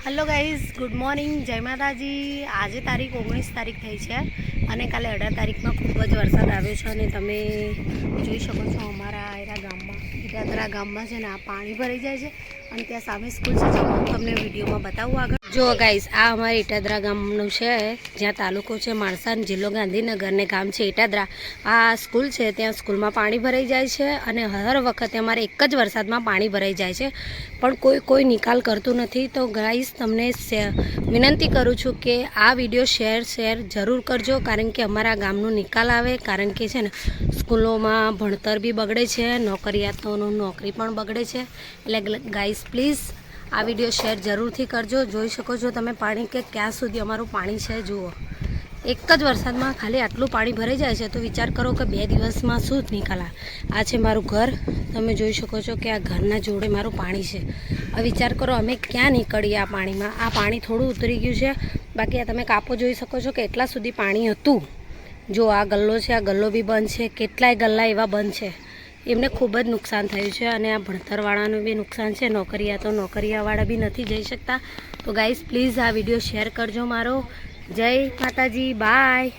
Hello guys good morning जय माताजी। आज तारीख 19 तारीख थी है और काले 18 तारीख में खूब ज वरसाद आव्यो छे अने तमे जोई शको छो अमारा आयरा गाम में ईटादरा गाम में छे ने आ पाणी भराई जाय छे अने त्यां सामे स्कूल छे जो हूँ तमने विडियो में बतावुं आगळ। जो गाइज आ अमारा ईटादरा गामनुं छे ज्यां तालुको छे माणसा जिल्लो गांधीनगर ने गाम छे ईटादरा। आ स्कूल छे त्यां स्कूल में पाणी भराई जाय छे अने हर वखते अमारे एक ज वरसाद में पाणी भराई जाय छे पण कोई निकाल करतुं नथी। तो गाइज तमने विनंती करूँ छूँ कि आ विडियो शेर जरूर करजो कारण के अमारा गामनो निकाल आवे। कारण के छे ने स्कूलों में भणतर भी बगड़े छे, नौकरियातों नौकरी पण बगड़े छे। એટલે गाइज प्लीज आ विडियो शेर जरूर थी करजो। जोई शको छो तमे पाणी के क्या सुधी अमारुं पाणी छे। जुओ एक ज वरसाद में खाली आटलू पाणी भराई जाए छे तो विचार करो कि 2 दिवस में शू निकाल। आ छे मारू घर, तमे जोई शको छो कि आ घरना जोड़े मारू पाणी छे। हवे विचार करो अमे क्या निकळीए आ पाणी में। आ पाणी थोड़ुं उतरी गयुं छे, बाकी आ तमे कापो जोई शको छो कि एटला सुधी पाणी हतुं। जो आ गल्लो छे, आ गल्लो बी बंध छे, केटलाय गल्ला एवा बंध छे। एमने खूब ज नुकसान थयुं छे अने आ भणतरवाळानुं बी नुकसान छे। नौकरियावाळा बी नथी जई शकता। तो गाइज प्लीज आ विडियो शेर करजो मारो। जय माताजी, बाय।